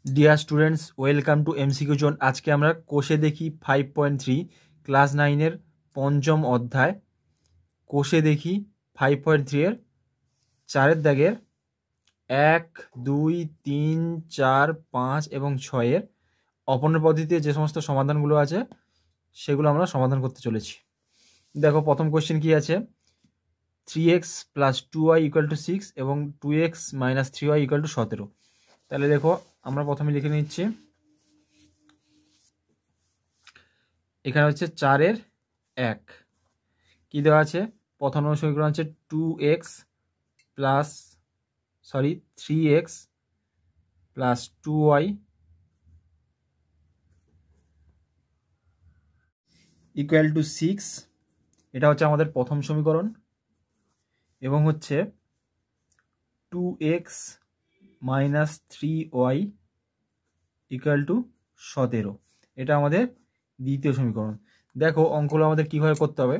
Dear students, welcome to MCQ zone. আজকে আমরা কোষে দেখি 5.3 ক্লাস 9-এর পঞ্চম অধ্যায় কোষে দেখি 5.3 এর 4-এর দাগের 1, 2, 3, 4, 5 এবং 6-এর অপূর্ণ পদ্ধতিতে যে সমস্ত সমাধানগুলো আছে সেগুলো আমরা সমাধান করতে চলেছি। দেখো, প্রথম কোশ্চেন কি আছে, 3x + 2y = 6 এবং 2x - 3y = 17। তাহলে দেখো, আমরা প্রথমে লিখে নিচ্ছি, এখানে হচ্ছে 4-এর 1 কি দেওয়া আছে, প্রথম নম্বর সমীকরণ হচ্ছে 3x + 2y = 6। এটা হচ্ছে আমাদের প্রথম সমীকরণ। এবং হচ্ছে 2x - 3y = 17, এটা আমাদের দ্বিতীয় সমীকরণ। দেখো, অঙ্কগুলো আমাদের কীভাবে করতে হবে।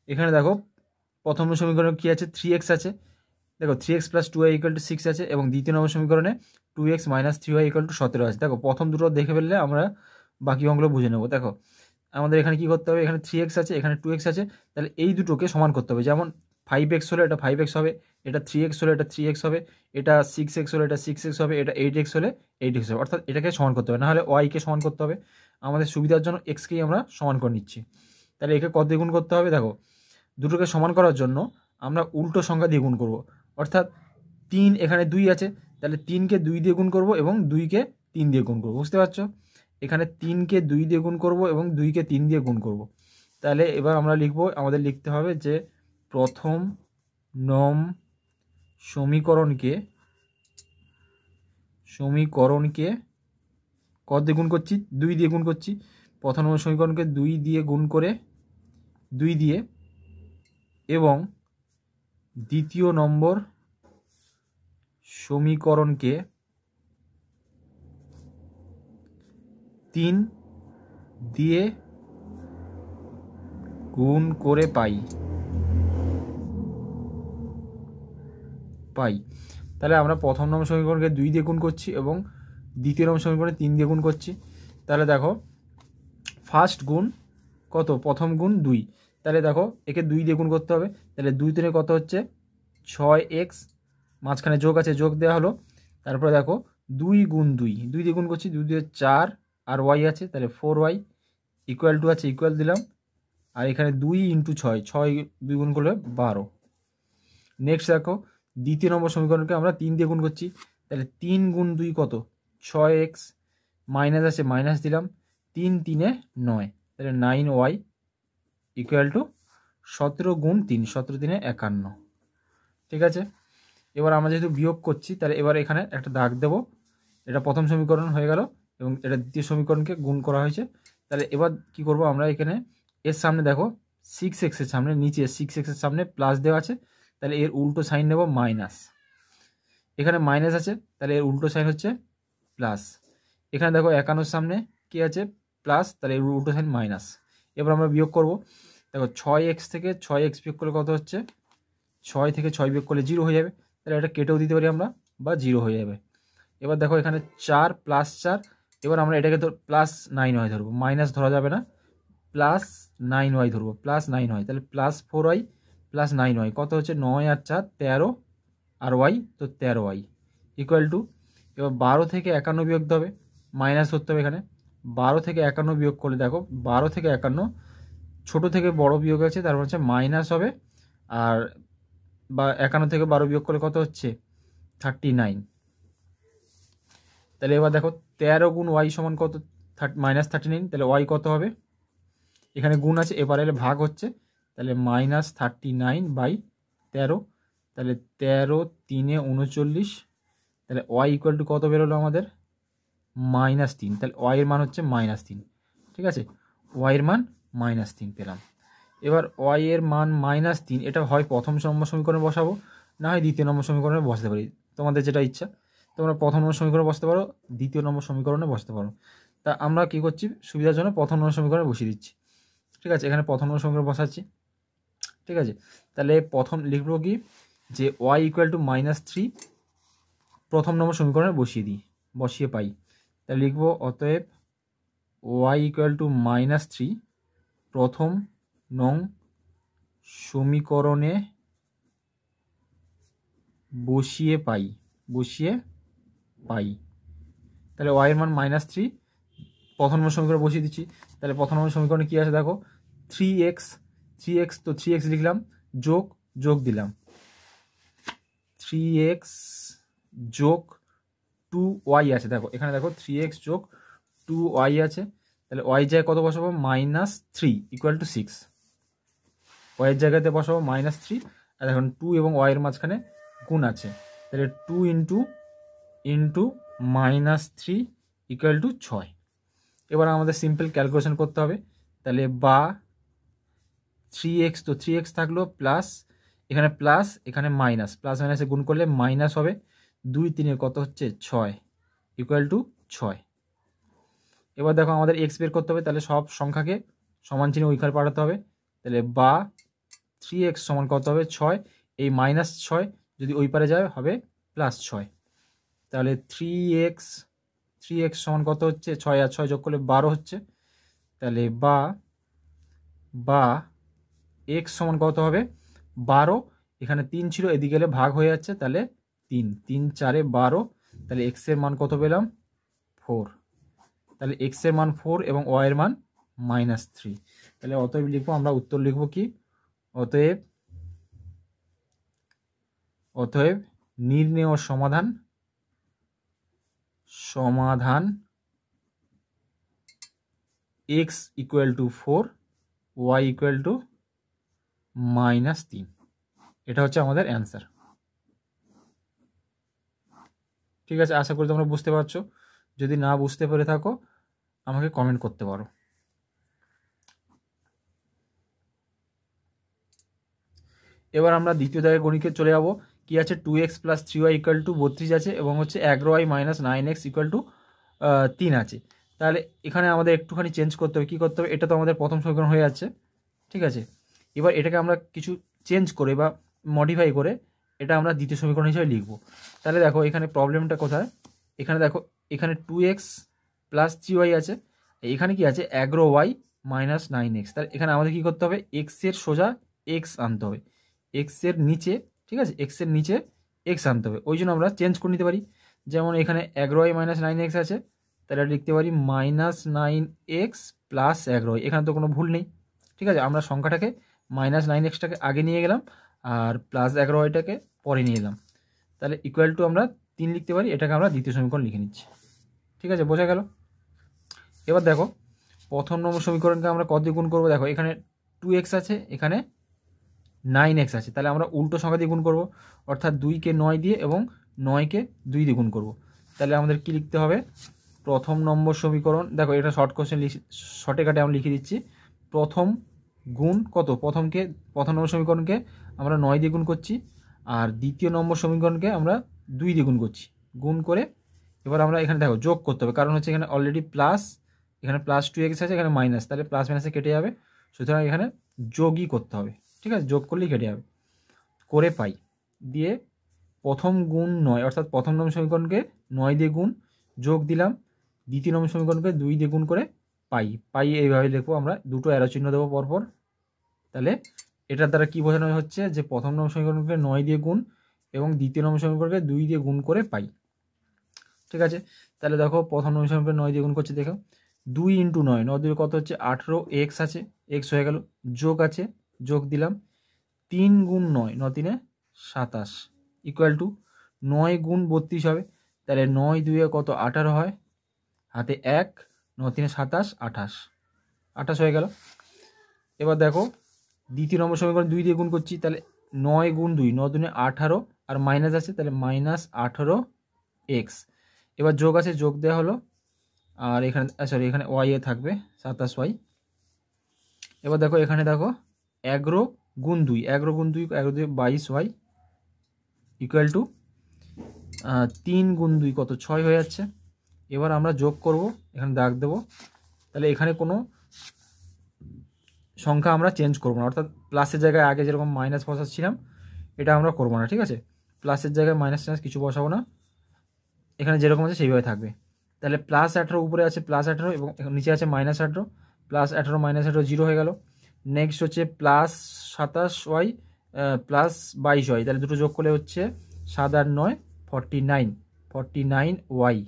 এখানে দেখো, প্রথম সমীকরণে কী আছে, 3x আছে। দেখো, 3x + 2y = 6 আছে এবং দ্বিতীয় নম্বর সমীকরণে 2x - 3y = 17 আছে। দেখো, প্রথম দুটো দেখে ফেললে আমরা বাকি অঙ্কগুলো বুঝে নেব। দেখো, আমাদের এখানে কি করতে হবে, এখানে 3x আছে, এখানে 2x আছে, তাহলে এই দুটোকে সমান করতে হবে। যেমন 5x হলে এটা 5x হবে, এটা 3x হলে এটা 3x হবে, এটা 6x হলে এটা 6x হবে, এটা 8x হলে 8x হবে। অর্থাৎ এটাকে সমান করতে হবে, নাহলে y-কে সমান করতে হবে। আমাদের সুবিধার জন্য x-কেই আমরা সমান করে নিচ্ছি। তাহলে একে কত দিয়ে গুণ করতে হবে, দেখো, দুটোকে সমান করার জন্য আমরা উল্টো সংখ্যা দিয়ে গুণ করব। অর্থাৎ 3, এখানে 2 আছে, তাহলে 3-কে 2 দিয়ে গুণ করব এবং 2-কে 3 দিয়ে গুণ করব। বুঝতে পারছো? এখানে 3-কে 2 দিয়ে গুণ করব এবং 2-কে 3 দিয়ে গুণ করব। তাহলে এবার আমরা লিখব, আমাদের লিখতে হবে যে প্রথম নম সমীকরণকে কত দিয়ে গুণ করছি, 2 দিয়ে গুণ করছি। প্রথম নম্বর সমীকরণকে 2 দিয়ে গুণ করে 2 দিয়ে, এবং দ্বিতীয় নম্বর সমীকরণকে 3 দিয়ে গুণ করে পাই। তাহলে আমরা প্রথম নম্বর সমীকরণকে 2 দিয়ে গুণ করছি এবং দ্বিতীয় নম্বর সমীকরণে 3 দিয়ে গুণ করছি। তাহলে দেখো, ফার্স্ট গুণ কত, প্রথম গুণ 2। তাহলে দেখো, একে 2 দিয়ে গুণ করতে হবে। তাহলে 2 3 কত হচ্ছে 6x, মাঝখানে যোগ আছে, যোগ দেওয়া হলো। তারপরে দেখো, 2 গুণ 2 দিয়ে গুণ করছি, 2 দিয়ে 4, আর y আছে, তাহলে 4y = আছে, ইকুয়াল দিলাম। আর এখানে 2 × 6 2 গুণ করলে 12। নেক্সট দেখো, দ্বিতীয় নম্বর সমীকরণকে আমরা 3 দিয়ে গুণ করছি। তাহলে 3 গুণ 2 কত, 6x, মাইনাস আছে, মাইনাস দিলাম, 3 3 9, তাহলে 9y = 17 গুণ 3, 17 3 51। ঠিক আছে? এবার আমরা যেহেতু বিয়োগ করছি, তাহলে এবার এখানে একটা দাগ দেব। এটা প্রথম সমীকরণ হয়ে গেল এবং এটা দ্বিতীয় সমীকরণকে গুণ করা হয়েছে। তাহলে এবার কি করব, আমরা এখানে এর সামনে দেখো 6x এর সামনে, নিচে 6x এর সামনে প্লাস দেওয়া আছে, তাহলে এর উল্টো সাইন নেব মাইনাস। এখানে মাইনাস আছে, তাহলে এর উল্টো সাইন হচ্ছে প্লাস। এখানে দেখো 51 সামনে কি আছে, প্লাস, তাহলে এর উল্টো সাইন মাইনাস। এবার আমরা বিয়োগ করব। দেখো, 6x থেকে 6x বিয়োগ করলে কত হচ্ছে, 6 থেকে 6 বিয়োগ করলে 0 হয়ে যাবে। তাহলে এটা কেটেও দিতে পারি আমরা, বা 0 হয়ে যাবে। এবার দেখো, এখানে 4 + 4, এবার আমরা এটাকে তো +9y ধরবো, মাইনাস ধরা যাবে না, +9y ধরবো, +9y। তাহলে +4y + 9y কত হচ্ছে, 9 আর 4 13, আর y তো 13y = এবার 12 থেকে 51 বিয়োগ দিতে হবে, মাইনাস ধরতে হবে এখানে। 12 থেকে 51 বিয়োগ করলে দেখো, 12 থেকে 51 ছোট থেকে বড় বিয়োগ আছে, তারপর হচ্ছে মাইনাস হবে। আর 51 থেকে 12 বিয়োগ করলে কত হচ্ছে, 39। তাহলে এবার দেখো, 13 গুণ y সমান কত, -39। তাহলে y কত হবে, এখানে গুণ আছে, এবার এলে ভাগ হচ্ছে, তাহলে -39/13। তাহলে 13 3 39। তাহলে y = কত বেরোলো আমাদের, -3। তাহলে y এর মান হচ্ছে -3। ঠিক আছে, y এর মান -3 পেলাম। এবার y এর মান -3, এটা হয় প্রথম নম্বর সমীকরণে বসাবো, না হয় দ্বিতীয় নম্বর সমীকরণে বসাতে পারি, তোমাদের যেটা ইচ্ছা। তোমরা প্রথম নম্বর সমীকরণে বসতে পারো, দ্বিতীয় নম্বর সমীকরণে বসতে পারো। তা আমরা কি করছি, সুবিধার জন্য প্রথম নম্বর সমীকরণে বসিয়ে দিচ্ছি। ঠিক আছে, এখানে প্রথম নম্বর সমীকরণ বসাচ্ছি। ঠিক আছে, তাহলে প্রথম লিখবো কি, যে y = -3 প্রথম নম্বর সমীকরণে বসিয়ে পাই। তাহলে লিখব অতএব y ইকুয়াল টু -3 প্রথম নং সমীকরণে বসিয়ে পাই তাহলে y এর মান -3 প্রথম নং সমীকরণে বসিয়ে দিচ্ছি। তাহলে প্রথম নং সমীকরণে কি আছে দেখো 3x তো 3x লিখলাম, যোগ দিলাম 3x যোগ 2y আছে। দেখো এখানে দেখো 3x যোগ 2y আছে। তাহলে y জায়গায় কত বসাবো -3 ইকুয়াল টু 6, y এর জায়গাতে বসাবো -3। আর এখন 2 এবং y এর মাঝখানে গুণ আছে, তাহলে 2 ইন্টু -3 ইকুয়াল টু 6। এবার আমাদের সিম্পল ক্যালকুলেশন করতে হবে। তাহলে বা 3x তো 3x থাকলো প্লাস এখানে প্লাস এখানে মাইনাস, প্লাস মাইনাসে গুণ করলে মাইনাস হবে, 2 3 কত হচ্ছে 6 ইকুয়াল টু 6। এবার দেখো আমাদের x বের করতে হবে, তাহলে সব সংখ্যাকে সমান চিহ্নে ওইখানে পাঠাতে হবে। তাহলে বা 3x সমান কত হবে 6, এই -6 যদি ওই পারে যায় হবে +6। তাহলে 3x সমান কত হচ্ছে 6 আর 6 যোগ করলে 12 হচ্ছে। তাহলে বা x সমান কত হবে 12, এখানে 3 ছিল এদিকে গেলে ভাগ হয়ে যাচ্ছে, তাহলে 3 3 4 12। তাহলে x এর মান কত পেলাম 4। তাহলে x এর মান 4 এবং y এর মান -3। তাহলে অতএব লিখবো আমরা, উত্তর লিখবো কি অতএব নির্ণেয় সমাধান x equal two 4 y equal two -3। এটা হচ্ছে আমাদের অ্যান্সার। ঠিক আছে, আশা করি তোমরা বুঝতে পারছো। যদি না বুঝতে পেরে থাকো আমাকে কমেন্ট করতে পারো। এবার আমরা দ্বিতীয় দাগের গণিতে চলে যাবো। কি আছে 2x + 3y ইকুয়াল টু 32 আছে এবং হচ্ছে 11y - 9x ইকুয়াল টু 3 আছে। তাহলে এখানে আমাদের একটুখানি চেঞ্জ করতে হবে। কী করতে হবে, এটা তো আমাদের প্রথম সমীকরণ হয়ে যাচ্ছে, ঠিক আছে। এবার এটাকে আমরা কিছু চেঞ্জ করে বা মডিফাই করে এটা আমরা দ্বিতীয় সমীকরণ হিসেবে লিখব। তাহলে দেখো এখানে প্রবলেমটা কোথায়, এখানে দেখো এখানে 2x + 3y আছে, এখানে কি আছে 11y - 9x। তাহলে এখানে আমাদের কী করতে হবে, x এর সোজা x আনতে হবে, x এর নিচে, ঠিক আছে, x এর নিচে x আনতে হবে। ওই জন্য আমরা চেঞ্জ করে নিতে পারি। যেমন এখানে 11y - 9x আছে, তাহলে লিখতে পারি -9x + 11y। এখানে তো কোনো ভুল নেই, ঠিক আছে। আমরা সংখ্যাটাকে -9xটাকে আগে নিয়ে গেলাম আর +11yটাকে পরে নিয়ে এলাম। তাহলে ইকুয়াল টু আমরা 3 লিখতে পারি। এটাকে আমরা দ্বিতীয় সমীকরণ লিখে নিচ্ছি, ঠিক আছে, বোঝা গেল। এবার দেখো প্রথম নম্বর সমীকরণকে আমরা কত দিয়ে গুণ করবো। দেখো এখানে 2x আছে, এখানে 9x আছে, তাহলে আমরা উল্টো সংখ্যা দিয়ে গুণ করবো, অর্থাৎ 2কে 9 দিয়ে এবং 9কে 2 দিয়ে গুণ করবো। তাহলে আমাদের কি লিখতে হবে, প্রথম নম্বর সমীকরণ, দেখো এটা শর্ট কোশ্চেন, শর্টে কাটে আমরা লিখে দিচ্ছি। প্রথম গুণ কত, প্রথম নম্বর সমীকরণকে আমরা 9 দিয়ে গুণ করছি, আর দ্বিতীয় নম্বর সমীকরণকে আমরা 2 দিয়ে গুণ করছি। গুণ করে এবার আমরা এখানে দেখো যোগ করতে হবে, কারণ হচ্ছে এখানে অলরেডি প্লাস, এখানে +2x আছে, এখানে মাইনাস, তাহলে প্লাস মাইনাসে কেটে যাবে, সুতরাং এখানে যোগই করতে হবে, ঠিক আছে, যোগ করলেই কেটে যাবে। করে পাই দিয়ে প্রথম গুণ 9, অর্থাৎ প্রথম নম্বর সমীকরণকে 9 দিয়ে গুণ, যোগ দিলাম দ্বিতীয় নম্বর সমীকরণকে 2 দিয়ে গুণ করে পাই এইভাবে লিখবো আমরা, দুটো অ্যারো চিহ্ন দেবো পরপর। তাহলে এটার দ্বারা কি বোঝানো হচ্ছে যে প্রথম নম্বর সমীকরণকে 9 দিয়ে গুণ এবং দ্বিতীয় নম্বর সমীকরণকে 2 দিয়ে গুণ করে পাই, ঠিক আছে। তাহলে দেখো প্রথম নম্বর সমীকরণকে 9 দিয়ে গুণ করছি, দেখো 2 × 9, 9 2 কত হচ্ছে 18x আছে, x হয়ে গেল, যোগ আছে, যোগ দিলাম 3 × 9, 9 3 27 ইকুয়াল টু 9 × 32 হবে। তাহলে 9 2 কত 18 হয়, হাতে 1, 9 3 27 28 হয়ে গেল। এবার দেখো দ্বিতীয় নম্বর সমীকরণ 2 দিয়ে গুণ করছি, তাহলে 9 × 2, 9 2 18 আর মাইনাস আছে, তাহলে -18x। এবার যোগ আছে, যোগ দেওয়া হলো, আর এখানে সরি এখানে y এ থাকবে 27y। এবার দেখো এখানে দেখো 11 × 2, 11 × 2 11 2 22y ইকুয়াল টু 3 × 2 কত 6 হয়ে যাচ্ছে। এবার আমরা যোগ করব, এখানে দাগ দেবো, তাহলে এখানে কোনো সংখ্যা আমরা চেঞ্জ করবো না, অর্থাৎ প্লাসের জায়গায় আগে যেরকম মাইনাস বসাচ্ছিলাম এটা আমরা করবো না, ঠিক আছে। প্লাসের জায়গায় মাইনাস টাইনাস কিছু বসাবো না, এখানে যেরকম আছে সেইভাবে থাকবে। তাহলে +18 উপরে আছে +18 এবং নিচে আছে -18, +18 -18 0 হয়ে গেল। নেক্সট হচ্ছে +27y +22y, তাহলে দুটো যোগ করলে হচ্ছে 7 আর 9 49y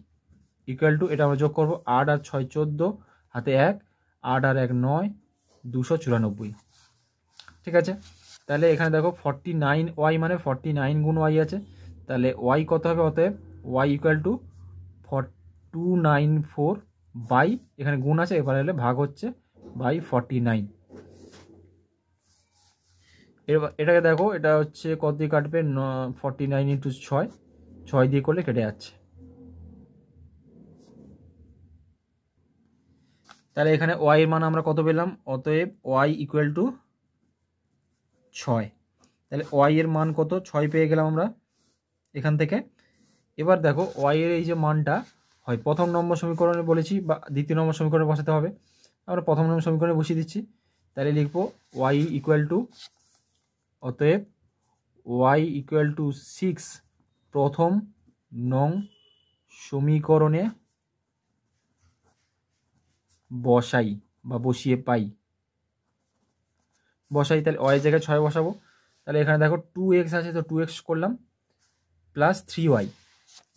ইকুয়াল টু, এটা আমরা যোগ করবো 8 আর 6 14, হাতে 1, 8 আর 1 9, 294। ঠিক আছে, তাহলে এখানে দেখো 49y মানে 49 গুণ y আছে, তাহলে y কত হবে? অতএব y ইকুয়াল টু 294 বাই, এখানে গুণ আছে এবার হলে ভাগ হচ্ছে বাই 49। এটাকে দেখো, এটা হচ্ছে কত দিয়ে কাটবে? 49 ইন্টু 6, 6 দিয়ে করলে কেটে যাচ্ছে। তাহলে এখানে y এর মান আমরা কত পেলাম? অতএব y ইকুয়াল টু 6। তাহলে y এর মান কত? 6 পেয়ে গেলাম আমরা এখান থেকে। এবার দেখো y এর এই যে মানটা হয় প্রথম নম্বর সমীকরণে বলেছি বা দ্বিতীয় নম্বর সমীকরণে বসাতে হবে, আমরা প্রথম নম্বর সমীকরণে বসিয়ে দিচ্ছি। তাহলে লিখবো y ইকুয়াল টু, অতএব y ইকুয়াল টু 6 প্রথম নং সমীকরণে বসাই বা বসিয়ে পাই, বসাই। তাহলে y এর জায়গায় 6 বসাবো। তাহলে এখানে দেখো 2x আছে, তো 2x করলাম প্লাস 3y,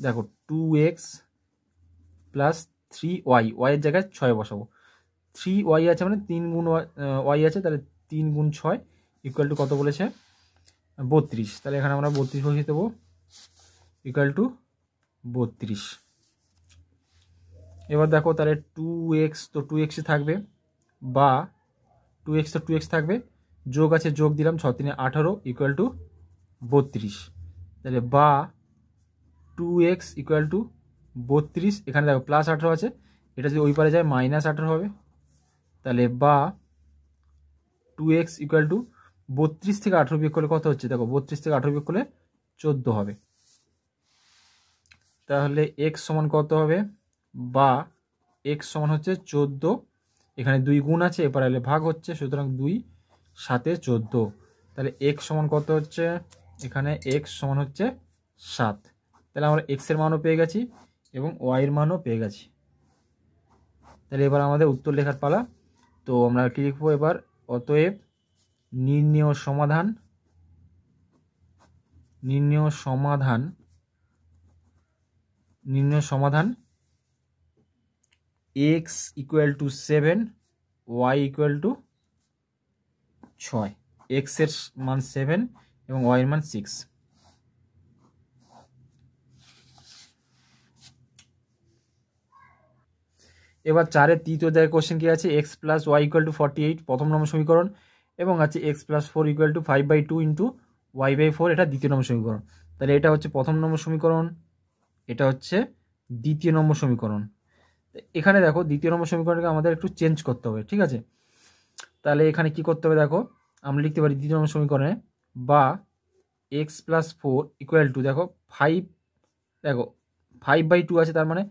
দেখো 2x প্লাস 3y, y এর জায়গায় 6 বসাবো। 3y আছে মানে 3 গুণ y আছে, তাহলে 3 গুণ 6 ইকুয়াল টু কত বলেছে? 32। তাহলে এখানে আমরা 32 বসিয়ে দেবো, ইকুয়াল টু 32। এবার দেখো তাহলে 2x তো 2x থাকবে, বা 2x তো 2x থাকবে, যোগ আছে যোগ দিলাম 6 3 18 ইকুয়াল টু 32। তাহলে বা 2x ইকুয়াল টু 32, এখানে দেখো +18 আছে, এটা যদি ওই পারে যায় -18 হবে। তাহলে বা 2x ইকুয়াল টু 32 থেকে 18 বিয়োগ করলে কত হচ্ছে? দেখো 32 থেকে 18 বিয়োগ করলে 14 হবে। তাহলে x সমান কত হবে? বা x সমান হচ্ছে 14, এখানে 2 গুণ আছে এবার এলে ভাগ হচ্ছে, সুতরাং 2 7 14। তাহলে x সমান কত হচ্ছে? এখানে x সমান হচ্ছে 7। তাহলে আমরা x এর মানও পেয়ে গেছি এবং y এর মানও পেয়ে গেছি। তাহলে এবার আমাদের উত্তর লেখার পালা। তো আমরা কি লিখবো এবার? অতএব নির্ণেয় সমাধান x equal two 7, y equal to 6, x এর মান 7 এবং y এর মান 6। এবার 4-এর তৃতীয় জায়গায় কোশ্চেন কি আছে? x plus y equal to 48 প্রথম নম্বর সমীকরণ, এবং আছে x plus 4 equal to 5/2 into y/4, এটা দ্বিতীয় নম্বর সমীকরণ। তাহলে এটা হচ্ছে প্রথম নম্বর সমীকরণ, এটা হচ্ছে দ্বিতীয় নম্বর সমীকরণ। এখানে দেখো দ্বিতীয় নম্বর সমীকরণকে আমাদের একটু চেঞ্জ করতে হবে, ঠিক আছে? তাহলে এখানে কি করতে হবে? দেখো আমরা লিখতে পারি দ্বিতীয় নম্বর সমীকরণে বা x প্লাস 4 ইকুয়াল টু, দেখো 5, দেখো 5/2 আছে, তার মানে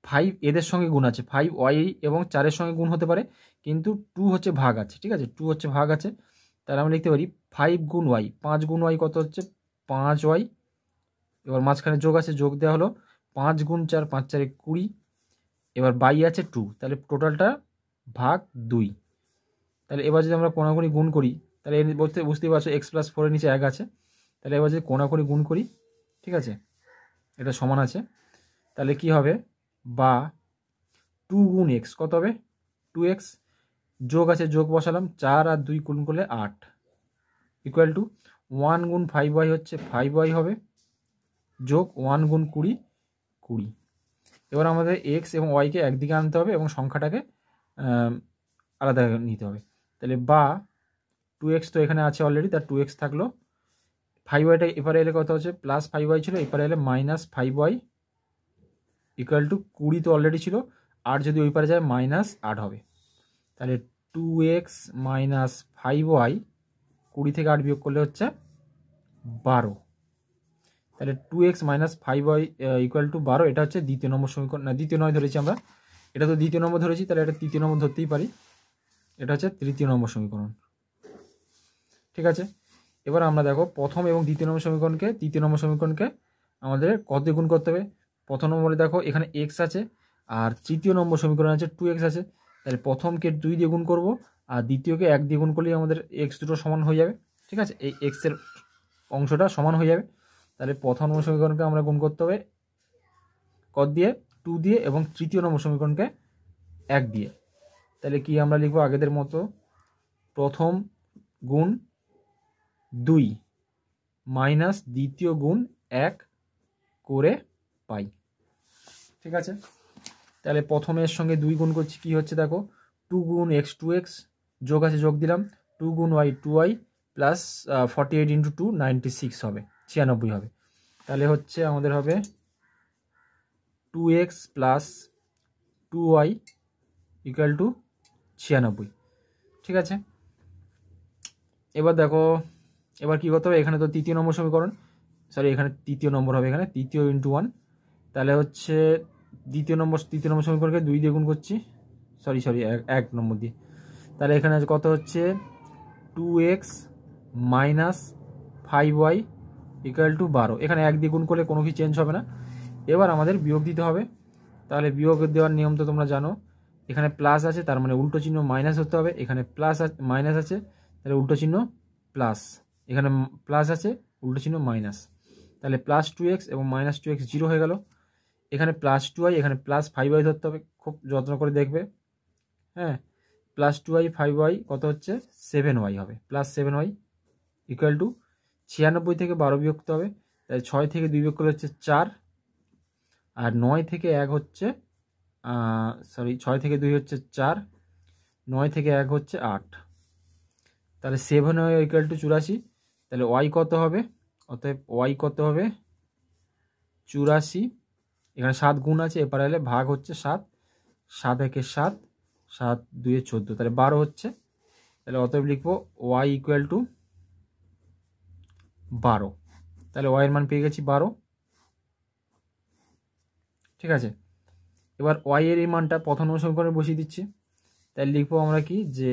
5 এদের সঙ্গে গুণ আছে, 5y এবং 4-এর সঙ্গে গুণ হতে পারে, কিন্তু 2 হচ্ছে ভাগ আছে, ঠিক আছে? 2 হচ্ছে ভাগ আছে, তাহলে আমরা লিখতে পারি 5 গুণ y, 5 গুণ y কত হচ্ছে? 5y। এবার মাঝখানে যোগ আছে, যোগ দেওয়া হলো 5 গুণ 4, 5 4 20, এবার বাই আছে 2, তাহলে টোটালটা ভাগ 2। তাহলে এবার যদি আমরা কোণাকুণি গুণ করি, তাহলে বুঝতেই পারছো x প্লাস 4-এর নিচে 1 আছে, তাহলে এবার যদি কোণাকুণি গুণ করি, ঠিক আছে, এটা সমান আছে, তাহলে কি হবে? বা 2 গুণ x কত হবে? 2x, যোগ আছে যোগ বসালাম, 4 আর 2 গুণ করলে 8 ইকুয়াল টু 1 গুণ 5y হচ্ছে 5y হবে, যোগ 1 গুণ 20 20। এবার আমাদের x এবং yকে একদিকে আনতে হবে এবং সংখ্যাটাকে আলাদা নিতে হবে। তাহলে বা 2x তো এখানে আছে অলরেডি, তার 2x থাকলো, 5yটা এপারে এলে কত হচ্ছে? প্লাস 5y ছিল, এপারে এলে -5y ইকুয়াল টু 20 তো অলরেডি ছিল, আর যদি ওই পারে যায় -8 হবে। তাহলে 2x মাইনাস 5y, 20 থেকে 8 বিয়োগ করলে হচ্ছে 12। তাহলে 2x minus 5y equal to 12, এটা হচ্ছে দ্বিতীয় নম্বর সমীকরণ, না দ্বিতীয় নয় ধরেছি আমরা, এটা তো দ্বিতীয় নম্বর ধরেছি, তাহলে এটা তৃতীয় নম্বর ধরতেই পারি, এটা হচ্ছে তৃতীয় নম্বর সমীকরণ, ঠিক আছে? এবার আমরা দেখো প্রথম এবং দ্বিতীয় নম্বর সমীকরণকে, তৃতীয় নম্বর সমীকরণকে আমাদের কত দিয়ে গুণ করতে হবে? প্রথম নম্বরে দেখো এখানে x আছে আর তৃতীয় নম্বর সমীকরণ আছে 2x আছে, তাহলে প্রথমকে 2 দিয়ে গুণ করবো আর দ্বিতীয়কে 1 দিয়ে গুণ করলেই আমাদের x দুটো সমান হয়ে যাবে। ঠিক আছে, এই x এর অংশটা সমান হয়ে যাবে। তাহলে প্রথম নম্বর সমীকরণকে আমরা গুণ করতে হবে কত দিয়ে, 2 দিয়ে, এবং তৃতীয় নম্বর সমীকরণকে 1 দিয়ে। তাহলে কি আমরা লিখবো আগেদের মতো, প্রথম গুণ 2 মাইনাস দ্বিতীয় গুণ 1 করে পাই। ঠিক আছে, তাহলে প্রথমের সঙ্গে 2 গুণ করছি, কি হচ্ছে দেখো, 2 গুণ x 2x, যোগ আছে যোগ দিলাম, 2 গুণ y 2y, প্লাস 48 ইন্টু 2 96 হবে, 96 হবে। তাহলে হচ্ছে আমাদের হবে 2x plus 2y equal to 96। ঠিক আছে, এবার দেখো, এবার কী করতে হবে, এখানে তো তৃতীয় নম্বর সমীকরণ, সরি এখানে তৃতীয় নম্বর হবে, এখানে তৃতীয় ইন্টু 1, তাহলে হচ্ছে তৃতীয় নম্বর সমীকরণকে 2 দিয়ে গুণ করছি, সরি 1 নম্বর দিয়ে। তাহলে এখানে কত হচ্ছে 2x minus 5y equal to 12। এখানে 1 দিয়ে গুণ করলে কোনো কিছু চেঞ্জ হবে না। এবার আমাদের বিয়োগ দিতে হবে। তাহলে বিয়োগ দেওয়ার নিয়ম তো তোমরা জানো, এখানে প্লাস আছে তার মানে উল্টো চিহ্ন মাইনাস হতে হবে, এখানে প্লাস মাইনাস আছে তাহলে উল্টো চিহ্ন প্লাস, এখানে প্লাস আছে উল্টো চিহ্ন মাইনাস, তাহলে প্লাস 2x এবং মাইনাস 2x 0 হয়ে গেল। এখানে প্লাস 2y, এখানে প্লাস 5y ধরতে হবে, খুব যত্ন করে দেখবে। হ্যাঁ, প্লাস 2y 5y কত হচ্ছে 7y হবে, প্লাস 7y ইকুয়াল টু 96 থেকে 12 বিয়োগ করতে হবে, তাই 6 থেকে 2 বিয়োগ করলে হচ্ছে 4, আর 9 থেকে 1 হচ্ছে 6 থেকে 2 হচ্ছে 4, 9 থেকে 1 হচ্ছে 8, তাহলে 7y ইকুয়াল টু 84। তাহলে y কত হবে, অতএব y কত হবে 84, এখানে 7 গুণ আছে, এপারে এলে ভাগ হচ্ছে 7, 7 একে 7, 7 2 14, তাহলে 12 হচ্ছে। তাহলে অতএব লিখবো y ইকুয়াল টু 12। তাহলে y এর মান পেয়ে গেছি 12। ঠিক আছে, এবার y এর এই মানটা প্রথম নম্বর সমীকরণে বসিয়ে দিচ্ছি। তাহলে লিখবো আমরা কি, যে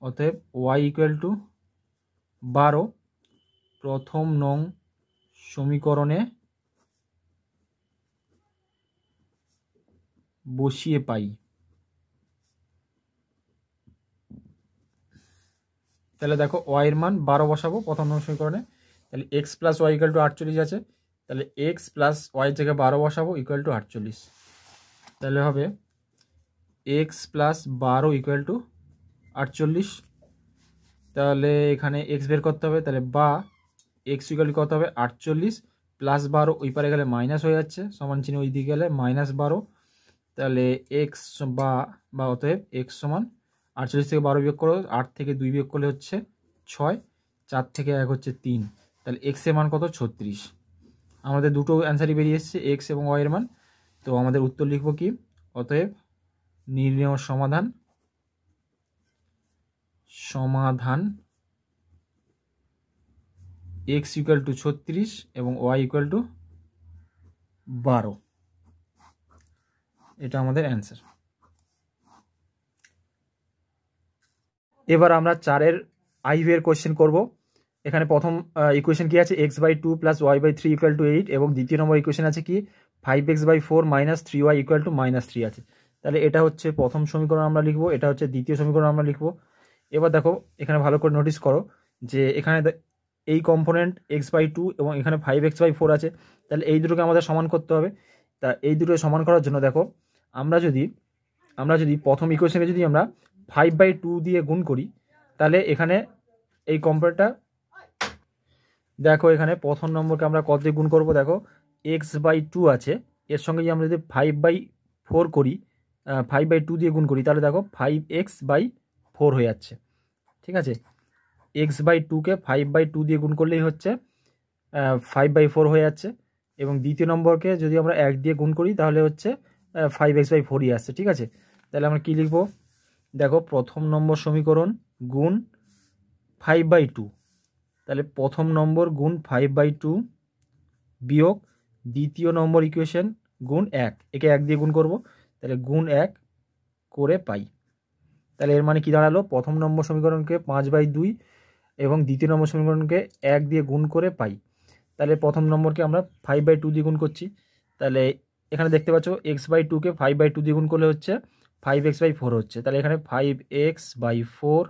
অতএব y ইকুয়াল টু 12 প্রথম নং সমীকরণে বসিয়ে পাই। তাহলে দেখো y এর মান 12 বসাবো প্রথম নং সমীকরণে, তাহলে x plus y equal to 48 আছে, তাহলে x প্লাস ওয়াই থেকে 12 বসাবো ইকুয়াল টু 48, তাহলে হবে x প্লাস 12 ইকুয়াল টু 48। তাহলে এখানে x বের করতে হবে, তাহলে বা x ইকুয়াল কত হবে 48 প্লাস 12, ওই পারে গেলে মাইনাস হয়ে যাচ্ছে, সমান চিহ্ন ওই দিকে গেলে মাইনাস 12, তাহলে x বা অতএব x সমান 48 থেকে 12 বিয়োগ করো, 8 থেকে 2 বিয়োগ করলে হচ্ছে 6, 4 থেকে 1 হচ্ছে 3, তাহলে x এর মান কত 36। আমাদের দুটো অ্যান্সারই বেরিয়ে এসছে, x এবং y এর মান। তো আমাদের উত্তর লিখবো কি, অতএব নির্ণেয় সমাধান x ইকুয়াল টু 36 এবং y ইকুয়াল টু 12, এটা আমাদের অ্যান্সার। এবার আমরা 4-এর আই এর কোয়েশ্চেন করব। এখানে প্রথম ইকুয়েশন কি আছে, x/2 plus y/3 equal to 8, এবং দ্বিতীয় নম্বর ইকুয়েশন আছে কি 5x/4 minus 3y equal to -3 আছে। তাহলে এটা হচ্ছে প্রথম সমীকরণ আমরা লিখবো, এটা হচ্ছে দ্বিতীয় সমীকরণ আমরা লিখবো। এবার দেখো এখানে ভালো করে নোটিস করো যে এখানে এই কম্পোনেন্ট x/2 এবং এখানে 5x/4 আছে, তাহলে এই দুটোকে আমাদের সমান করতে হবে। তা এই দুটো সমান করার জন্য দেখো আমরা যদি প্রথম ইকুয়েশনকে যদি আমরা 5/2 দিয়ে গুণ করি, তাহলে এখানে এই কম্পোনেন্টটা দেখো, এখানে প্রথম নম্বরকে আমরা কত দিয়ে গুণ করবো, দেখো x/2 আছে, এর সঙ্গে যদি আমরা যদি 5/4 করি, 5/2 দিয়ে গুণ করি, তাহলে দেখো 5x/4 হয়ে যাচ্ছে। ঠিক আছে, x/2কে 5/2 দিয়ে গুণ করলেই হচ্ছে 5/4 হয়ে যাচ্ছে, এবং দ্বিতীয় নম্বরকে যদি আমরা 1 দিয়ে গুণ করি তাহলে হচ্ছে 5x/4ই আসছে। ঠিক আছে, তাহলে আমরা কি লিখবো, দেখো প্রথম নম্বর সমীকরণ গুণ 5/2, তাহলে প্রথম নম্বর গুণ 5/2 বিয়োগ দ্বিতীয় নম্বর ইকুয়েশন গুণ 1, একে 1 দিয়ে গুণ করব, তাহলে গুণ 1 করে পাই। তাহলে এর মানে কি দাঁড়ালো, প্রথম নম্বর সমীকরণকে 5/2 এবং দ্বিতীয় নম্বর সমীকরণকে 1 দিয়ে গুণ করে পাই। তাহলে প্রথম নম্বরকে আমরা 5/2 দিয়ে গুণ করছি, তাহলে এখানে দেখতে পাচ্ছ x/2 কে 5/2 দিয়ে গুণ করলে হচ্ছে 5x/4 হচ্ছে। তাহলে এখানে 5x/4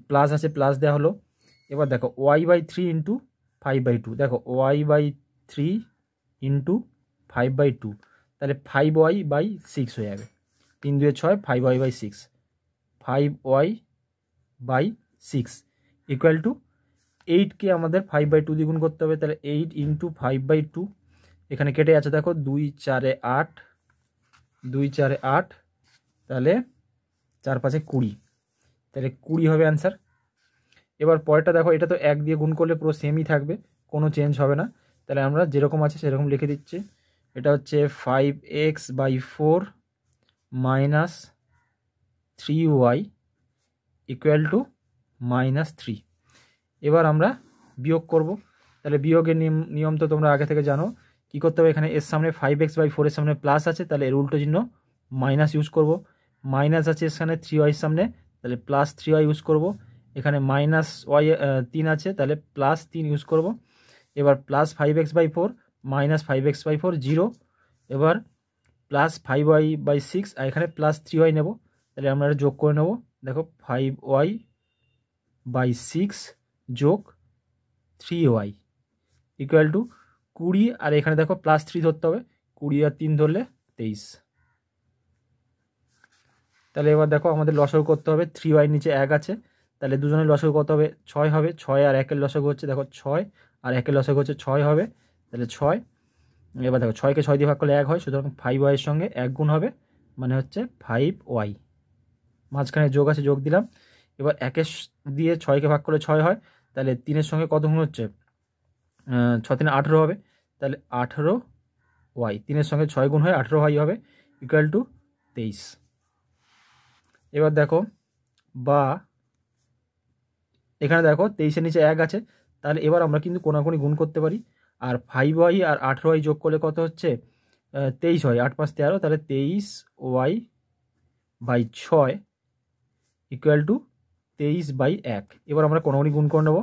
প্লাস আছে, প্লাস দেওয়া হলো। এবার দেখো y/3 ইন্টু 5/2, দেখো y/3 ইন্টু 5/2, তাহলে 5y/6 হয়ে যাবে। 3 2 6, 5y/6, 5y/6 ইকুয়াল টু 8কে আমাদের 5/2 দিয়ে গুণ করতে হবে। তাহলে 8 ইন্টু 5/2, এখানে কেটে আছে দেখো 2 4 8, 2 4 8, তাহলে 4 5 20, তাহলে 20 হবে অ্যান্সার। এবার পরেরটা দেখো, এটা তো 1 দিয়ে গুণ করলে পুরো সেমই থাকবে, কোনো চেঞ্জ হবে না। তাহলে আমরা যেরকম আছে সেরকম লিখে দিচ্ছি। এটা হচ্ছে 5x/4 minus 3y equal to -3। এবার আমরা বিয়োগ করব। তাহলে বিয়োগের নিয়ম তো তোমরা আগে থেকে জানো। কি করতে হবে, এখানে এর সামনে 5x/4 এর সামনে প্লাস আছে, তাহলে এর উল্টো চিহ্ন মাইনাস ইউজ করব। মাইনাস আছে এখানে 3y এর সামনে, তাহলে প্লাস 3y ইউজ করব। এখানে মাইনাস y 3 আছে, তাহলে প্লাস 3 ইউজ করব। এবার প্লাস 5x/4 মাইনাস 5x/4 0, এবার প্লাস 5y/6, আর এখানে প্লাস 3y নেব। তাহলে আমরা যোগ করে নেব। দেখো 5y/6 যোগ 3y ইকুয়াল টু 20, আর এখানে দেখো প্লাস 3 ধরতে হবে, 20 আর 3 ধরলে 23। তাহলে এবার দেখো আমাদের লসাগু করতে হবে। 3y নিচে 1 আছে, তাহলে দুজনের লসাগু কত হবে, 6 হবে। 6 আর 1-এর লসাগু হচ্ছে, দেখো 6 আর 1-এর লসাগু হচ্ছে 6 হবে, তাহলে 6। এবার দেখো 6কে 6 দিয়ে ভাগ করলে 1 হয়, সুতরাং 5y এর সঙ্গে 1 গুণ হবে, মানে হচ্ছে 5y। মাঝখানে যোগ আছে, যোগ দিলাম। এবার 1 দিয়ে 6কে ভাগ করলে 6 হয়, তাহলে 3-এর সঙ্গে কত গুণ হচ্ছে, 6 3 18 হবে, তাহলে 18y। 3-এর সঙ্গে 6 গুণ হয় 18y হবে, ইকুয়াল টু 23। এবার দেখো বা এখানে দেখো 23-এর নিচে 1 আছে, তাহলে এবার আমরা কিন্তু কোনাকুনি গুণ করতে পারি। আর 5y আর 18y যোগ করলে কত হচ্ছে, 23 হয়। 8 5 13, তাহলে 23y/6 ইকুয়াল টু 23/1। এবার আমরা কোনাকুনি গুণ করে নেব।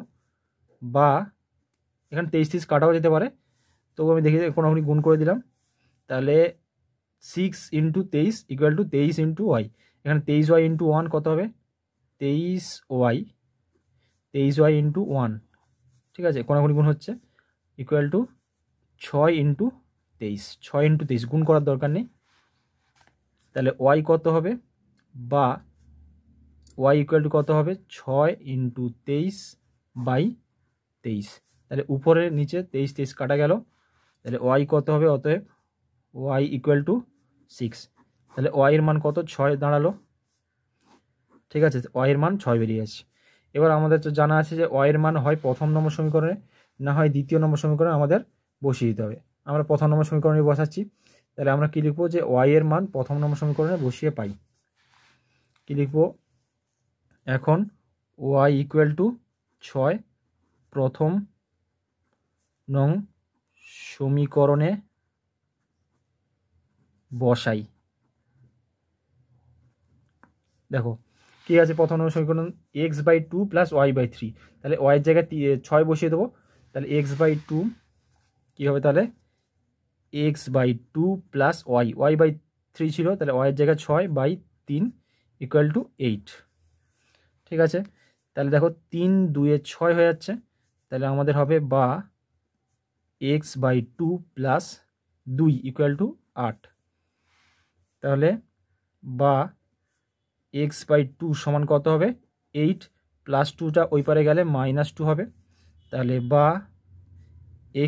বা এখানে 23 30 কাটাও যেতে পারে, তবু আমি দেখি কোনাকুনি গুণ করে দিলাম। তাহলে 6 into 23 equal to 23 into y. এখানে 23y ইন্টু 1 কত হবে, 23y ইন্টু 1, ঠিক আছে, কোনাকুনি গুণ হচ্ছে, ইকুয়াল টু 6 ইন্টু 23। 6 ইন্টু 23 গুণ করার দরকার নেই। তাহলে ওয়াই কত হবে, বা ওয়াই ইকুয়াল টু কত হবে, 6 ইন্টু 23/23। তাহলে উপরে নিচে 23 23 কাটা গেল, তাহলে ওয়াই কত হবে, অতএব ওয়াই ইকুয়াল টু 6। তাহলে ওয়াই এর মান কত, 6 দাঁড়ালো, ঠিক আছে, ওয়াই এর মান 6 বেরিয়ে যাচ্ছে। এবার আমাদের তো জানা আছে যে ওয়াই এর মান হয় প্রথম নম্বর সমীকরণে, না হয় দ্বিতীয় নম্বর সমীকরণে আমাদের বসিয়ে দিতে হবে। আমরা প্রথম নম্বর সমীকরণে বসাচ্ছি। তাহলে আমরা কি লিখবো, যে ওয়াই এর মান প্রথম নম্বর সমীকরণে বসিয়ে পাই। কি লিখবো এখন, ওয়াই ইকুয়াল টু 6 প্রথম নং সমীকরণে বসাই। দেখো কি আছে প্রথম নম্বর সমীকরণ, x/2 প্লাস y/3। তাহলে y এর জায়গায় 6 বসিয়ে দেবো। তাহলে x/2 কী হবে, তাহলে x/2 প্লাস y/3 ছিল, তাহলে y এর জায়গায় 6/3 ইকুয়াল টু 8, ঠিক আছে। তাহলে দেখো 3 2 6 হয়ে যাচ্ছে, তাহলে আমাদের হবে বা x/2 প্লাস 2 ইকুয়াল টু 8। তাহলে বা x/2 সমান কত হবে, 8 প্লাস 2টা ওই পারে গেলে -2 হবে। তাহলে বা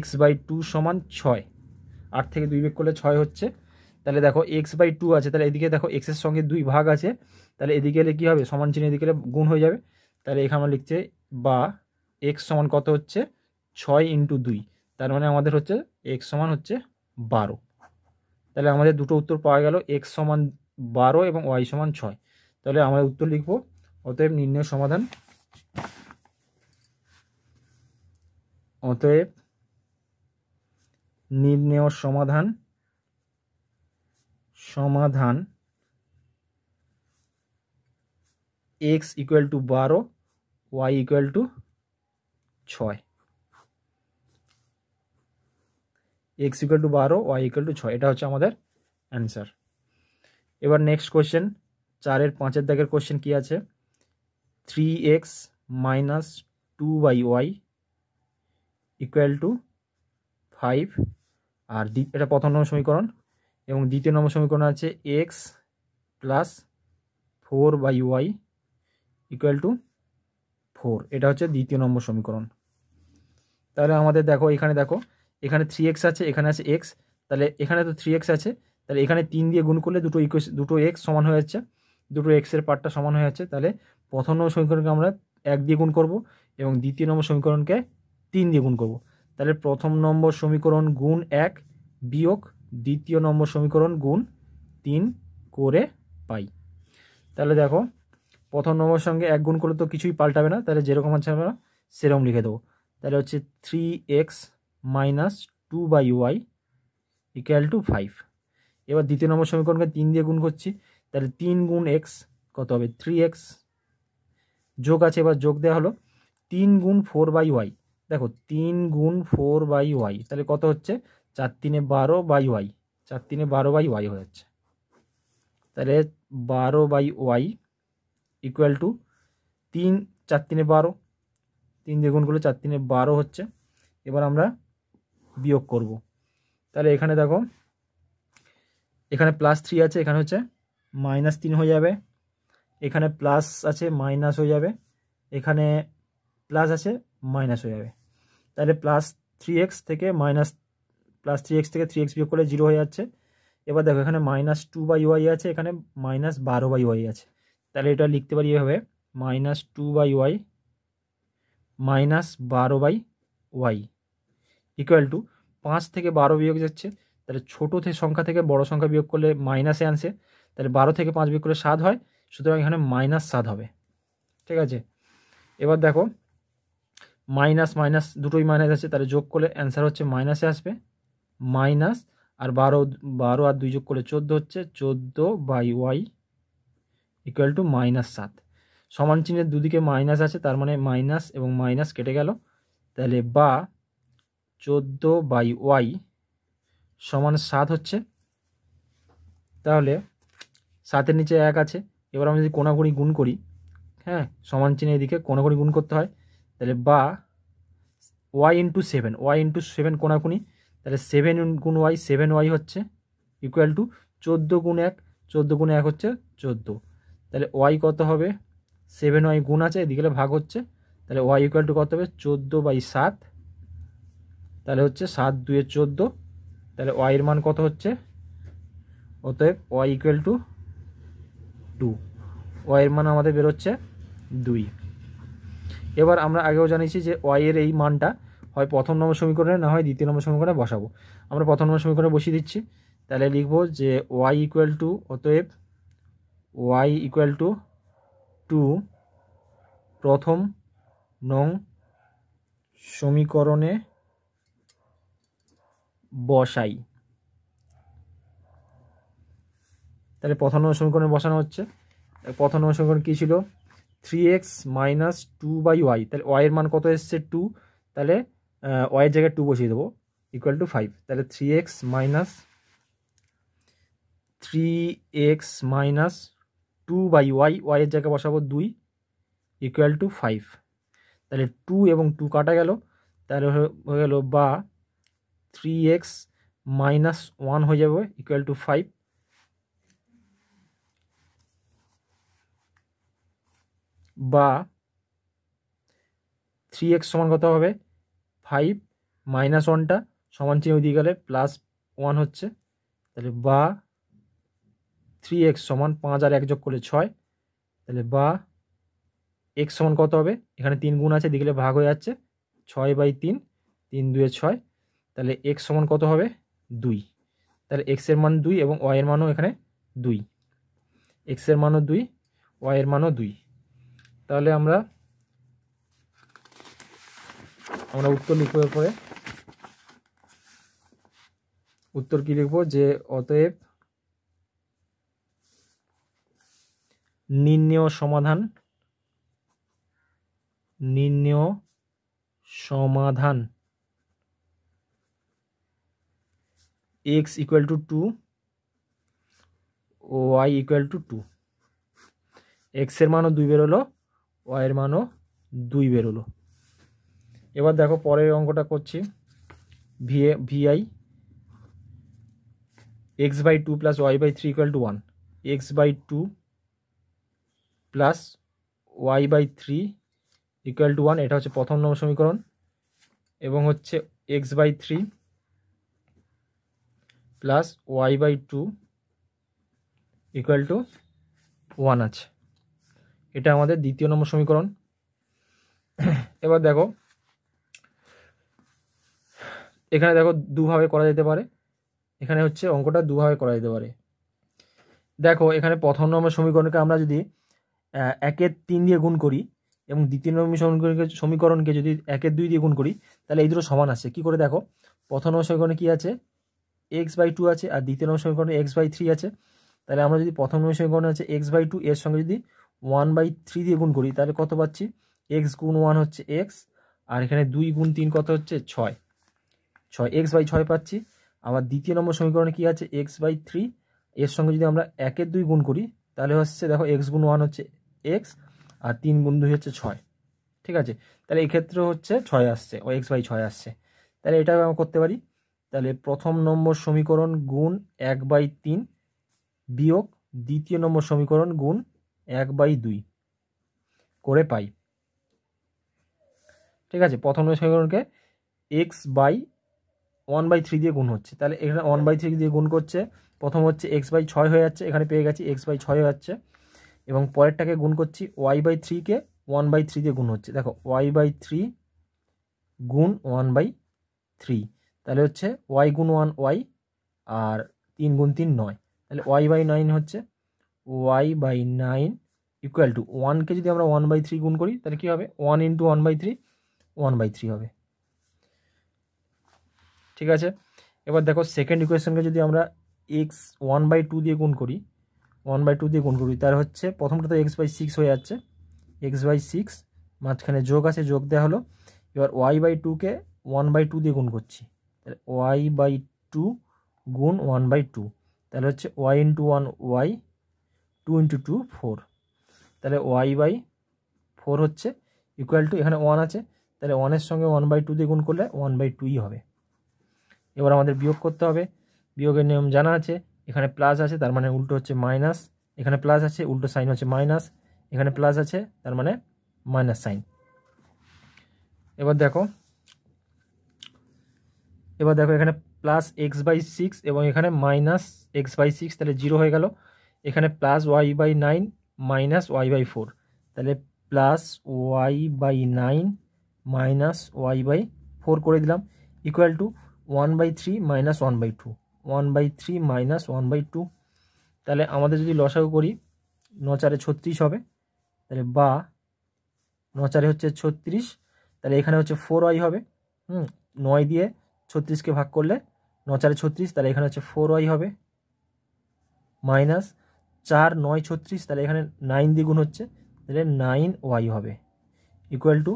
x/2 সমান 6, 8 থেকে 2 বিয়োগ করলে 6 হচ্ছে। তাহলে দেখো x/2 আছে, তাহলে এদিকে দেখো x এর সঙ্গে 2 ভাগ আছে, তাহলে এদিকে এলে কী হবে, সমান চিহ্ন এদিকে এলে গুণ হয়ে যাবে। তাহলে এখানে আমরা লিখছে বা x সমান কত হচ্ছে, 6 ইন্টু 2, তার মানে আমাদের হচ্ছে x সমান হচ্ছে 12। তাহলে আমাদের দুটো উত্তর পাওয়া গেল, x সমান 12 এবং y সমান 6। তাহলে আমরা উত্তর লিখব, অতএব নির্ণয় সমাধান, অতএব নির্ণয় সমাধান x equal to 12, y equal to 6। X equal to 12, y equal to 6। এটা হচ্ছে আমাদের অ্যান্সার। এবার নেক্সট কোয়েশ্চেন, 4-এর 5-এর দাগের কোয়েশ্চেন কী আছে, 3x minus 2y equal to 5। আর এটা প্রথম নম্বর সমীকরণ, এবং দ্বিতীয় নম্বর সমীকরণ আছে x plus 4y equal to 4। এটা হচ্ছে দ্বিতীয় নম্বর সমীকরণ। তাহলে আমাদের দেখো এখানে 3x আছে, এখানে আছে x, তাহলে এখানে তো 3x আছে, তাহলে এখানে 3 দিয়ে গুণ করলে দুটো x সমান হয়ে যাচ্ছে, দুটো এক্সের পার্টটা সমান হয়ে যাচ্ছে। তাহলে প্রথম নম্বর সমীকরণকে আমরা 1 দিয়ে গুণ করব এবং দ্বিতীয় নম্বর সমীকরণকে 3 দিয়ে গুণ করব। তাহলে প্রথম নম্বর সমীকরণ গুণ 1 বিয়োগ দ্বিতীয় নম্বর সমীকরণ গুণ 3 করে পাই। তাহলে দেখো প্রথম নম্বর সঙ্গে 1 গুণ করলে তো কিছুই পাল্টাবে না, তাহলে যেরকম আছে আমরা সেরকম লিখে দেবো। তাহলে হচ্ছে 3x minus 2y equal to 5। এবার দ্বিতীয় নম্বর সমীকরণকে 3 দিয়ে গুণ করছি, তাহলে 3 গুণ x কত হবে 3x, যোগ আছে, এবার যোগ দেওয়া হলো 3 গুণ 4y। দেখো 3 গুণ 4y, তাহলে কত হচ্ছে 4 3 12y, 4 3 12y হয়ে যাচ্ছে। তাহলে 12y ইকুয়াল টু 3 4 3 12, 3 দিয়ে গুণ করলে 4 3 12 হচ্ছে। এবার আমরা বিয়োগ করব, তাহলে এখানে দেখো এখানে +3 আছে, এখানে হচ্ছে -3 হয়ে যাবে, এখানে প্লাস আছে মাইনাস হয়ে যাবে, এখানে প্লাস আছে মাইনাস হয়ে যাবে। তাহলে +3x থেকে +3x বিয়োগ করলে 0 হয়ে যাচ্ছে। এবার দেখো এখানে -2y আছে, এখানে -12y আছে, তাহলে এটা লিখতে পারি এভাবে -2y -12y ইকুয়াল টু 5 থেকে 12 বিয়োগ যাচ্ছে, তাহলে ছোটো সংখ্যা থেকে বড় সংখ্যা বিয়োগ করলে মাইনাসে আনছে, তাহলে 12 থেকে 5 বিয়োগ করলে 7 হয়, সুতরাং এখানে -7 হবে। ঠিক আছে, এবার দেখো মাইনাস মাইনাস দুটোই মাইনাস আছে, তাহলে যোগ করলে অ্যান্সার হচ্ছে মাইনাসে আসবে, মাইনাস আর 12 আর 2 যোগ করলে 14 হচ্ছে, 14/y ইকুয়াল টু -7। সমান চিহ্নের দুদিকে মাইনাস আছে, তার মানে মাইনাস এবং মাইনাস কেটে গেল, তাহলে বা 14/y সমান 7 হচ্ছে। তাহলে 7-এর নিচে 1 আছে, এবার আমরা যদি কোণাকুণি গুণ করি, হ্যাঁ সমান চিহ্নের এদিকে কোণাকুণি গুণ করতে হয়, তাহলে বা y ইন্টু 7 কোণাকুণি, তাহলে 7 গুণ y 7y হচ্ছে ইকুয়াল টু 14 গুণ 1 হচ্ছে 14। তাহলে y কত হবে 7y গুণ আছে, এদিকে ভাগ হচ্ছে, তাহলে y ইকুয়াল টু কত হবে 14/7, তাহলে হচ্ছে 7 2 14, তাহলে y এর মান কত হচ্ছে, অতএব y ইকুয়াল টু 2, y এর মান আমাদের বেরোচ্ছে 2। এবার আমরা আগেও জানিয়েছি যে y এর এই মানটা হয় প্রথম নম্বর সমীকরণে না হয় দ্বিতীয় নম্বর সমীকরণে বসাবো। আমরা প্রথম নম্বর সমীকরণে বসিয়ে দিচ্ছি, তাহলে লিখবো যে y ইকুয়াল টু, অতএব y ইকুয়াল টু 2 প্রথম নং সমীকরণে বসাই। তাহলে প্রথম নম্বর সমীকরণে বসানো হচ্ছে, প্রথম নম্বর সমীকরণ কী ছিল 3x মাইনাস 2/y, তাহলে y এর মান কত এসছে 2, তাহলে y এর জায়গায় 2 বসিয়ে দেবো ইকুয়াল টু 5, তাহলে 3x মাইনাস 2/y, y এর জায়গায় বসাবো 2 ইকুয়াল টু 5, তাহলে 2 এবং 2 কাটা গেল, তাহলে হয়ে গেল বা 3x মাইনাস 1 হয়ে যাবে ইকুয়াল টু 5, বা 3x সমান কত হবে 5 মাইনাস 1টা সমান চিহ্ন দিয়ে গেলে +1 হচ্ছে, তাহলে বা 3x সমান 5 আর 1 যোগ করলে 6, তাহলে বা x সমান কত হবে, এখানে 3 গুণ আছে, দিকে ভাগ হয়ে যাচ্ছে 6/3, 3 2 6, তাহলে x সমান কত হবে 2, তাহলে x এর মান 2 এবং y এর মানও এখানে 2, x এর মানও 2, y এর মানও 2। তাহলে আমরা উত্তর লিখব, এরপরে উত্তর কি লিখবো যে অতএব নির্ণেয় সমাধান এক্স ইকুয়াল টু 2 ও ওয়াই ইকুয়াল টু 2। এক্সের মানও 2 বেরোলো, ওয়াইয়ের মানও 2 বেরোলো। এবার দেখো পরের অঙ্কটা করছি। VI x by 2 plus y by 3 equal to 1। X by 2 plus y by 3 equal to 1, এটা হচ্ছে প্রথম নম্বর সমীকরণ। এবং হচ্ছে x by 3 plus y by 2 equal to 1 আছে, এটা আমাদের দ্বিতীয় নম্বর সমীকরণ। এবার দেখো এখানে দেখো দুভাবে করা যেতে পারে, এখানে হচ্ছে অঙ্কটা দুভাবে করা যেতে পারে। দেখো এখানে প্রথম নম্বর সমীকরণকে আমরা যদি 1-এর 3 দিয়ে গুণ করি এবং দ্বিতীয় নম্বর সমীকরণকে যদি 1-এর 2 দিয়ে গুণ করি, তাহলে এই দুটো সমান আসছে। কি করে দেখো, প্রথম নম্বর সমীকরণে কী আছে, এক্স বাই 2 আছে, আর দ্বিতীয় নম্বর সমীকরণে এক্স বাই 3 আছে। তাহলে আমরা যদি প্রথম নম্বর সমীকরণে আছে এক্স বাই 2, এর সঙ্গে যদি 1/3 দিয়ে গুণ করি, তাহলে কত পাচ্ছি, এক্স গুণ 1 হচ্ছে এক্স, আর এখানে 2 গুণ 3 কত হচ্ছে 6, এক্স বাই 6 পাচ্ছি। আবার দ্বিতীয় নম্বর সমীকরণে কি আছে, এক্স বাই 3, এর সঙ্গে যদি আমরা 1-এর 2 গুণ করি, তাহলে হচ্ছে দেখো এক্স গুণ 1 হচ্ছে এক্স, আর 3 গুণ 2 হচ্ছে 6। ঠিক আছে, তাহলে এই ক্ষেত্রে হচ্ছে 6 আসছে, ও এক্স বাই 6 আসছে। তাহলে এটাও আমরা করতে পারি। তাহলে প্রথম নম্বর সমীকরণ গুণ 1/3 বিয়োগ দ্বিতীয় নম্বর সমীকরণ গুণ 1/2 করে পাই। ঠিক আছে, প্রথম নম্বর সমীকরণকে এক্স বাই 1/3 দিয়ে গুণ হচ্ছে, তাহলে এখানে 1/3 দিয়ে গুণ করছে, প্রথম হচ্ছে এক্স বাই 6 হয়ে যাচ্ছে, এখানে পেয়ে গেছি এক্স বাই 6 হয়ে যাচ্ছে। এবং পরেরটাকে গুণ করছি ওয়াই বাই 3-কে 1/3 দিয়ে গুণ হচ্ছে, দেখো ওয়াই বাই 3 গুণ 1/3, তাহলে হচ্ছে ওয়াই গুণ 1 ওয়াই, আর 3 গুণ 3 9, তাহলে ওয়াই বাই 9 হচ্ছে ওয়াই বাই 9 ইকুয়াল টু 1কে যদি আমরা 1/3 গুণ করি, তাহলে কী হবে, 1 ইন্টু 1/3 1/3 হবে। ঠিক আছে, এবার দেখো সেকেন্ড ইকুয়েশনকে যদি আমরা এক্স 1/2 দিয়ে গুণ করি, 1/2 দিয়ে গুণ করি, তার হচ্ছে প্রথমটা তো এক্স বাই 6 হয়ে যাচ্ছে, এক্স বাই 6, মাঝখানে যোগ আছে, যোগ দেওয়া হলো। এবার ওয়াই বাই 2-কে 1/2 দিয়ে গুণ করছি, তাহলে ওয়াই বাই 2 গুণ 1/2, তাহলে হচ্ছে ওয়াই ইন্টু 1 ওয়াই, 2 ইন্টু 2 4, তাহলে ওয়াই বাই 4 হচ্ছে ইকুয়াল টু, এখানে 1 আছে, তাহলে 1-এর সঙ্গে 1/2 দিয়ে গুণ করলে 1/2ই হবে। এবার আমাদের বিয়োগ করতে হবে, বিয়োগের নিয়ম জানা আছে, এখানে প্লাস আছে তার মানে উল্টো হচ্ছে মাইনাস, এখানে প্লাস আছে উল্টো সাইন হচ্ছে মাইনাস, এখানে প্লাস আছে তার মানে মাইনাস সাইন। এবার দেখো এখানে প্লাস এক্স বাই 6 এবং এখানে মাইনাস এক্স বাই 6, তাহলে 0 হয়ে গেল। এখানে plus y by 9 minus y by 4, তাহলে plus y by 9 minus y by 4 করে দিলাম, ইকুয়াল টু 1/3 মাইনাস 1/2, 1/3 মাইনাস 1/2। তাহলে আমাদের যদি লসাগু করি, 9×4 = 36 হবে, তাহলে বা 9×4 হচ্ছে 36, তাহলে এখানে হচ্ছে 4y হবে। 9 দিয়ে 36কে ভাগ করলে 9×4 = 36, তাহলে এখানে হচ্ছে 4y হবে, মাইনাস 4 9 36, তাহলে এখানে 9 দিয়ে গুণ হচ্ছে, তাহলে 9y হবে, ইকুয়াল টু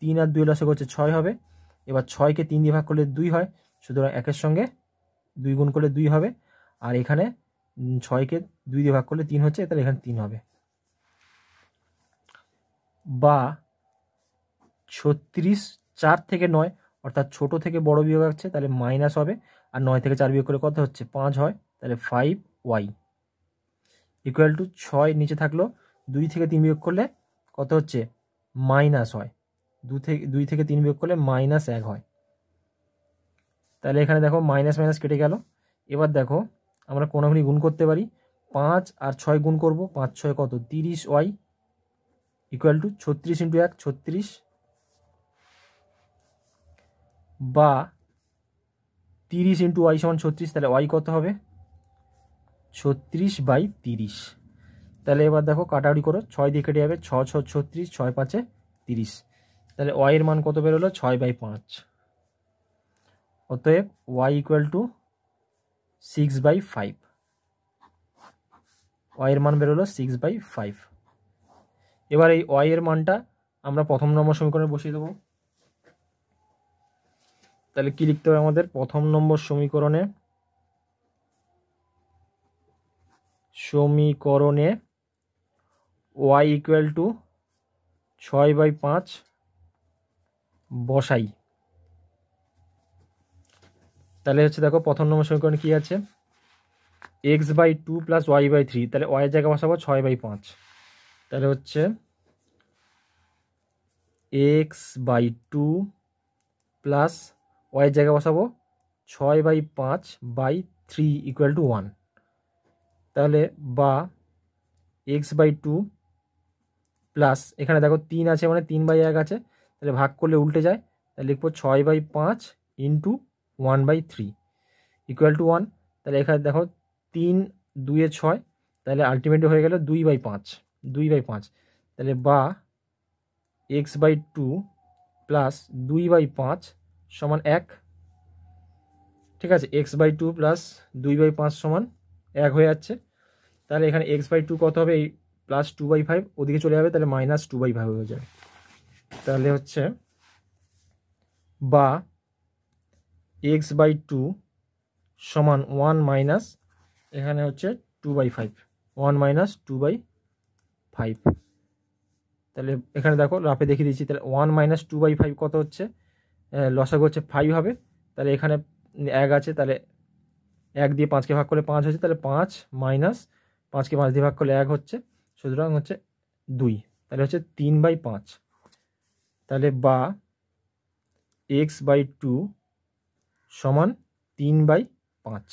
3 আর 2 লসাগু হচ্ছে 6 হবে। এবার 6কে 3 দিয়ে ভাগ করলে 2 হয়, সুতরাং 1-এর সঙ্গে 2 গুণ করলে 2 হবে, আর এখানে 6কে 2 দিয়ে ভাগ করলে 3 হচ্ছে, তাহলে এখানে 3 হবে। বা 36 4 থেকে 9, অর্থাৎ ছোট থেকে বড় বিয়োগ আছে, তাহলে মাইনাস হবে, আর 9 থেকে 4 বিয়োগ করে কত হচ্ছে 5 হয়, তাহলে 5y ইকুয়াল টু 6 নিচে থাকলো, 2 থেকে 3 বিয়োগ করলে কত হচ্ছে মাইনাস হয়, 2 থেকে 3 বিয়োগ করলে -1 হয়। তাহলে এখানে দেখো মাইনাস মাইনাস কেটে গেল। এবার দেখো আমরা কোনাকুনি গুণ করতে পারি, 5 আর 6 গুণ করব, 5 6 কত 30y ইকুয়াল টু 36 ইন্টু 1 36, বা 30 ইন্টু ওয়াই সমান 36, তাহলে ওয়াই কত হবে 36/30। তাহলে এবার দেখো কাটাকুটি করো, 6 দিয়ে কেটে যাবে, 6 6 36, 6 5 30, তাহলে ওয়াইয়ের মান কত বেরোলো 6/5। অতএব ওয়াই ইকুয়াল টু 6/5, ওয়াইয়ের মান বেরোলো 6/5। এবার এই ওয়াইয়ের মানটা আমরা প্রথম নম্বর সমীকরণে বসিয়ে দেবো। তাহলে কি লিখতে হবে আমাদের, প্রথম নম্বর সমীকরণে সমীকরণে y ইকুয়াল টু 6/5 বসাই। তাহলে হচ্ছে দেখো প্রথম নম্বর সমীকরণে কী আছে, x/2 প্লাস y/3, তাহলে y এর জায়গায় বসাবো 6/5, তাহলে হচ্ছে x/2 প্লাস y এর জায়গায় বসাবো 6/5/3 ইকুয়াল টু 1, তাহলে বা x/2 প্লাস এখানে দেখো 3 আছে মানে 3/1 আছে, তাহলে ভাগ করলে উল্টে যায়, তাহলে লিখবো 6/5 ইন্টু 1/3 ইকুয়াল টু 1, তাহলে এখানে দেখো 3 2 6, তাহলে আলটিমেটলি হয়ে গেল 2/5, তাহলে বা x/2 প্লাস 2/5 সমান 1, ঠিক আছে, x/2 প্লাস 2/5 সমান 1 হয়ে যাচ্ছে, তাহলে এখানে x/2 কত হবে, এই প্লাস 2/5 ওদিকে চলে যাবে, তাহলে মাইনাস 2/5 হয়ে যাবে, তাহলে হচ্ছে বা x/2 সমান 1 মাইনাস এখানে হচ্ছে 2/5, 1 মাইনাস 2/5, তাহলে এখানে দেখো রাফে দেখিয়ে দিচ্ছি, তাহলে 1 মাইনাস 2/5 কত হচ্ছে, লসাগু হচ্ছে 5 হবে, তাহলে এখানে 1 আছে, তাহলে 1 দিয়ে 5কে ভাগ করলে 5 হচ্ছে, তাহলে 5 মাইনাস 5কে 5 দিয়ে ভাগ করলে 1 হচ্ছে, সুতরাং হচ্ছে 2, তাহলে হচ্ছে 3/5, তাহলে বা x/2 সমান 3/5,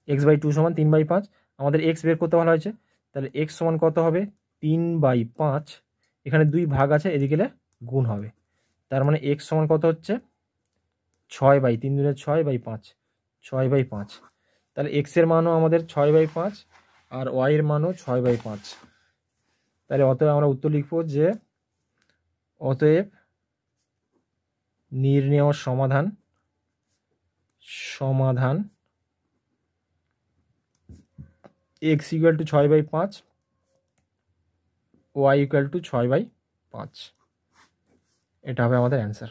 x/2 সমান 3/5, আমাদের x বের করতে বলা হয়েছে, তাহলে x সমান কত হবে 3/5, এখানে 2 ভাগ আছে, এদিকে গুণ হবে, তার মানে x সমান কত হচ্ছে 6/3 দুগুণে 6/5, 6/5, তাহলে x এর মানও আমাদের 6/5 আর y এর মানও 6/5, তাহলে অতএব আমরা উত্তর লিখব যে অতএব নির্ণেয় সমাধান x equal two 6/5, y equal two 6/5, এটা হবে আমাদের অ্যান্সার।